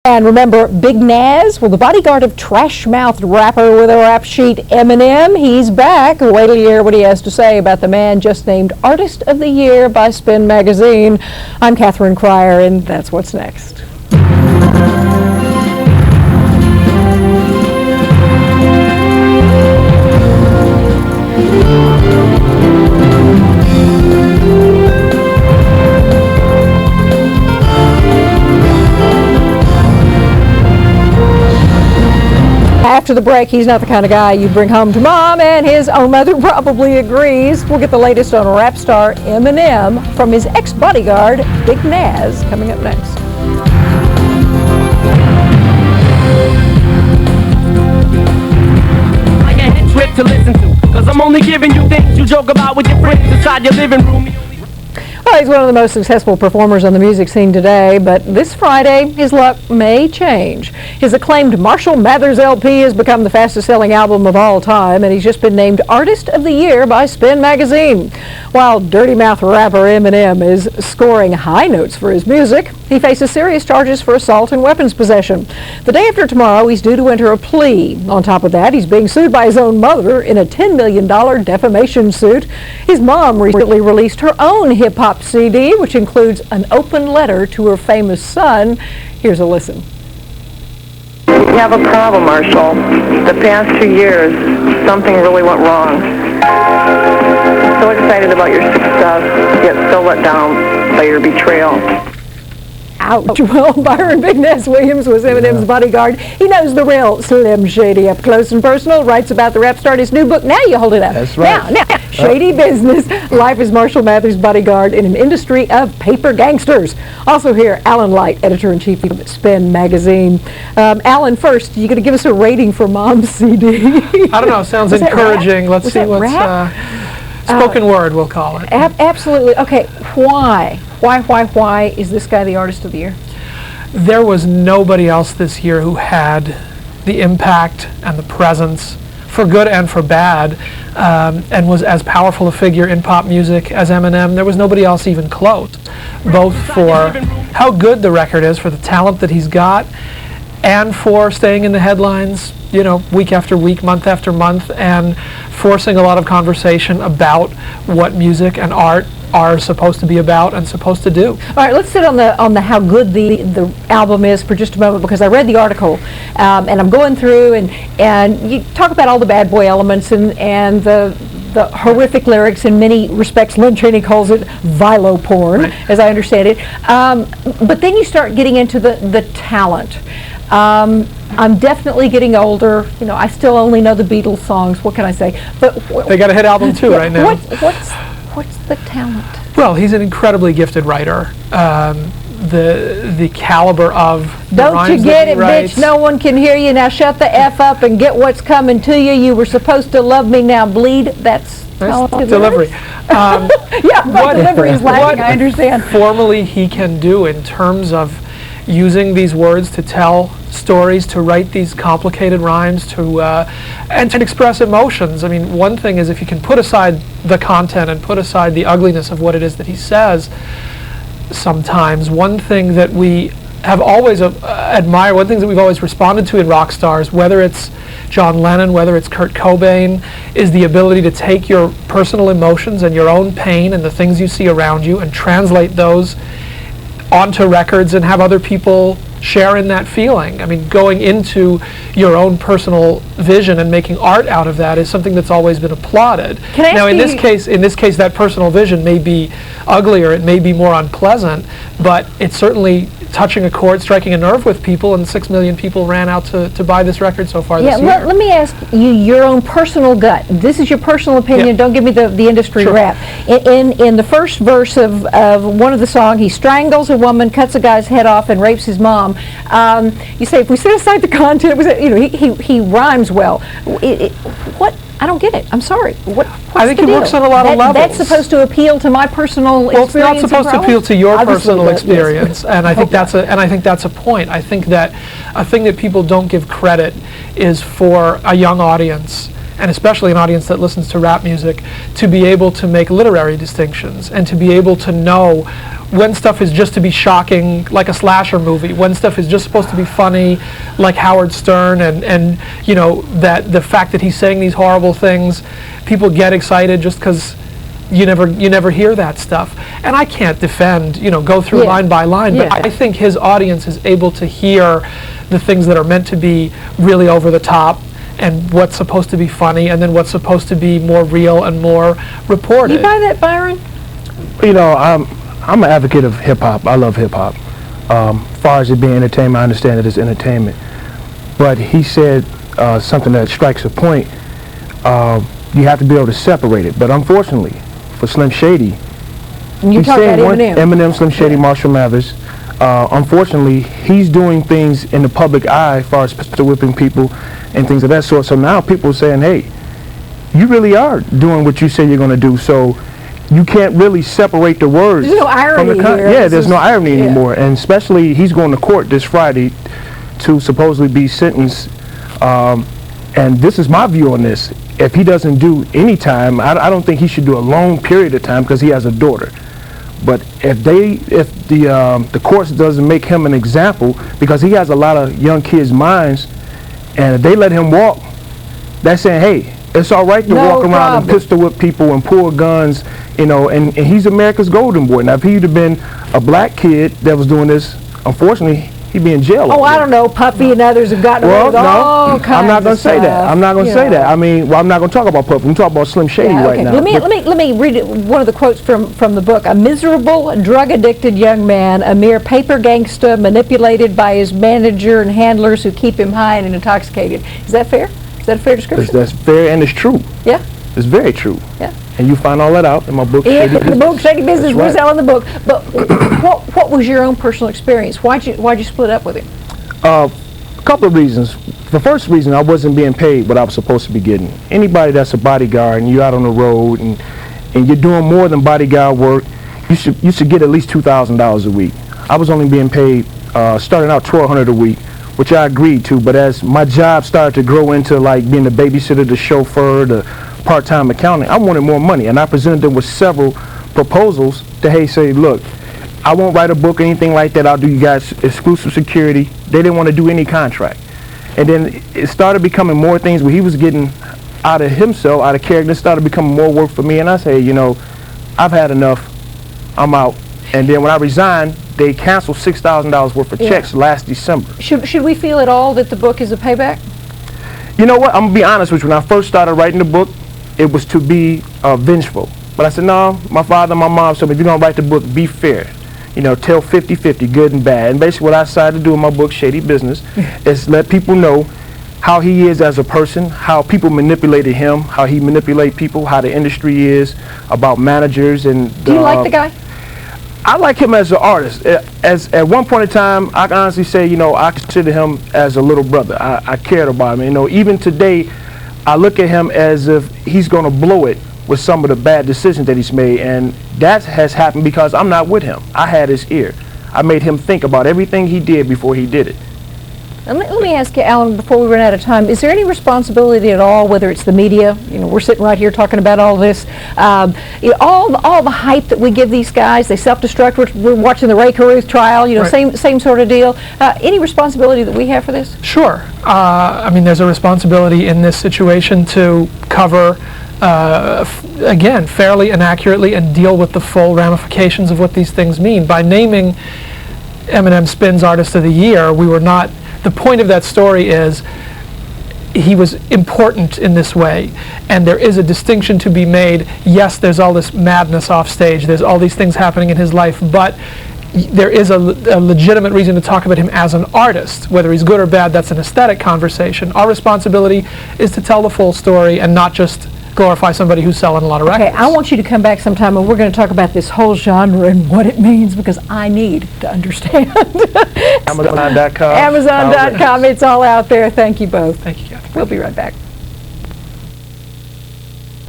And remember Big-Naz? Well, the bodyguard of trash-mouthed rapper with a rap sheet, Eminem, he's back. Wait till you hear what he has to say about the man just named Artist of the Year by Spin Magazine. I'm Catherine Crior, and that's what's next. After the break, he's not the kind of guy you'd bring home to mom, and his own mother probably agrees. We'll get the latest on rap star Eminem from his ex-bodyguard, Big-Naz, coming up next. Like a hit trip to listen to, cause I'm only giving you things you joke about with your friends inside your living room. Well, he's one of the most successful performers on the music scene today, but this Friday, his luck may change. His acclaimed Marshall Mathers LP has become the fastest-selling album of all time, and he's just been named Artist of the Year by Spin Magazine. While dirty mouth rapper Eminem is scoring high notes for his music, he faces serious charges for assault and weapons possession. The day after tomorrow, he's due to enter a plea. On top of that, he's being sued by his own mother in a $10 million defamation suit. His mom recently released her own hip-hop CD, which includes an open letter to her famous son. Here's a listen. You have a problem, Marshall. The past 2 years, something really went wrong. I'm so excited about your success, yet so let down by your betrayal. Ouch. Well, Byron Big-Naz Williams was Eminem's bodyguard. He knows the real Slim Shady up close and personal, writes about the rap star in his new book. Now you hold it up. That's right. Now, Shady Business, Life as Marshall Mathers' Bodyguard in an Industry of Paper Gangsters. Also here, Alan Light, editor-in-chief of Spin Magazine. Alan, first, you going to give us a rating for Mom's CD? I don't know. Sounds encouraging. Let's see what's spoken word, we'll call it. Absolutely. Okay, why? Why is this guy the Artist of the Year? There was nobody else this year who had the impact and the presence, for good and for bad, and was as powerful a figure in pop music as Eminem. There was nobody else even close, both for how good the record is, for the talent that he's got, and for staying in the headlines, you know, week after week, month after month, and forcing a lot of conversation about what music and art are supposed to be about and supposed to do. All right, let's sit on the how good the album is for just a moment, because I read the article and I'm going through and you talk about all the bad boy elements and the horrific lyrics. In many respects, Lynn Cheney calls it vilo porn, right, as I understand it. But then you start getting into the talent. I'm definitely getting older. You know, I still only know the Beatles songs. What can I say? But they got a hit album too right now. What's the talent? Well, he's an incredibly gifted writer. The caliber of the Don't rhymes you get that he it, writes. bitch? No one can hear you. Now shut the F up and get what's coming to you. You were supposed to love me, now bleed. That's delivery. Yeah, my delivery is lacking, I understand. Formally he can do in terms of using these words to tell stories, to write these complicated rhymes, and to express emotions. I mean, one thing is if you can put aside the content and put aside the ugliness of what it is that he says, sometimes one thing that we have always admired, one thing that we've always responded to in rock stars, whether it's John Lennon, whether it's Kurt Cobain, is the ability to take your personal emotions and your own pain and the things you see around you and translate those onto records and have other people share in that feeling. I mean, going into your own personal vision and making art out of that is something that's always been applauded. Now, in this case, that personal vision may be uglier, it may be more unpleasant, but it's certainly touching a chord, striking a nerve with people, and 6 million people ran out to buy this record so far this year. Let me ask you your own personal gut. This is your personal opinion. Don't give me the industry rap. In the first verse of one of the songs, he strangles a woman, cuts a guy's head off, and rapes his mom. You say if we set aside the content, he rhymes well. What? I don't get it. I'm sorry. I think it works on a lot of levels. That's supposed to appeal to my personal experience. Well, it's not supposed to appeal to your personal experience, yes. and I think that's a point. I think that a thing that people don't give credit is for a young audience and especially an audience that listens to rap music, to be able to make literary distinctions and to be able to know when stuff is just to be shocking, like a slasher movie, when stuff is just supposed to be funny, like Howard Stern, and you know, that the fact that he's saying these horrible things, people get excited just because you never hear that stuff. And I can't defend, you know, go through line by line, but I think his audience is able to hear the things that are meant to be really over the top and what's supposed to be funny and then what's supposed to be more real and more reported. You buy that, Byron? You know, I'm an advocate of hip-hop. I love hip-hop. As far as it being entertainment, I understand that it's entertainment. But he said something that strikes a point. You have to be able to separate it. But unfortunately, for Slim Shady, And you talk about Eminem. Eminem, Slim Shady, Marshall Mathers, unfortunately, he's doing things in the public eye as far as pistol whipping people and things of that sort. So now people are saying, hey, you really are doing what you say you're going to do. So you can't really separate the words. There's no irony from the here. Yeah, there's no irony anymore. And especially, he's going to court this Friday to supposedly be sentenced. And this is my view on this. If he doesn't do any time, I don't think he should do a long period of time because he has a daughter. But if the courts doesn't make him an example, because he has a lot of young kids' minds, and if they let him walk, that's saying, hey, it's all right to walk around and pistol whip people and pull guns, you know, and he's America's golden boy. Now, if he'd have been a black kid that was doing this, unfortunately, he'd be in jail. Oh, I don't know. Puffy and others have gotten away with all kinds I'm not going of to say that. stuff, I'm not going to say that. I mean, well, I'm not going to talk about Puffy. I'm talking about Slim Shady right now. Let me read one of the quotes from the book. A miserable, drug-addicted young man, a mere paper gangster manipulated by his manager and handlers who keep him high and intoxicated. Is that fair? Is that a fair description? That's fair, and it's true. Yeah. It's very true. Yeah. And you find all that out in my book, Yeah, Shady Business. the book, Shady Business. We're Right. selling the book. But what was your own personal experience? Why'd you split up with him? A couple of reasons. The first reason, I wasn't being paid what I was supposed to be getting. Anybody that's a bodyguard and you're out on the road and you're doing more than bodyguard work, you should get at least $2,000 a week. I was only being paid starting out $1,200 a week, which I agreed to. But as my job started to grow into like being the babysitter, the chauffeur, the part-time accountant, I wanted more money, and I presented them with several proposals to, hey, say, look, I won't write a book or anything like that. I'll do you guys exclusive security. They didn't want to do any contract. And then it started becoming more things where he was getting out of himself, out of character. It started becoming more work for me. And I say, you know, I've had enough. I'm out. And then when I resigned, they canceled $6,000 worth of checks last December. Should we feel at all that the book is a payback? You know what? I'm going to be honest with you. When I first started writing the book, it was to be vengeful. But I said, no, my father and my mom said, if you're going to write the book, be fair. You know, tell 50-50, good and bad. And basically what I decided to do in my book, Shady Business, is let people know how he is as a person, how people manipulated him, how he manipulate people, how the industry is, about managers. And Do you like the guy? I like him as an artist. As at one point in time, I can honestly say, you know, I consider him as a little brother. I cared about him. You know, even today, I look at him as if he's going to blow it with some of the bad decisions that he's made, and that has happened because I'm not with him. I had his ear. I made him think about everything he did before he did it. And let me ask you, Alan, before we run out of time, is there any responsibility at all, whether it's the media, you know, we're sitting right here talking about all this, you know, all the hype that we give these guys, they self-destruct, we're watching the Ray Caruth trial, you know, same sort of deal. Any responsibility that we have for this? Sure. I mean, there's a responsibility in this situation to cover again, fairly and accurately, and deal with the full ramifications of what these things mean. By naming Eminem Spin's Artist of the Year, we were not, the point of that story is he was important in this way, and there is a distinction to be made. Yes, there's all this madness off stage, there's all these things happening in his life, but there is a legitimate reason to talk about him as an artist. Whether he's good or bad, that's an aesthetic conversation. Our responsibility is to tell the full story and not just glorify somebody who's selling a lot of records. Okay, I want you to come back sometime and we're going to talk about this whole genre and what it means, because I need to understand. Amazon.com. Amazon.com, it's all out there. Thank you both. Thank you, Kathy. We'll be right back.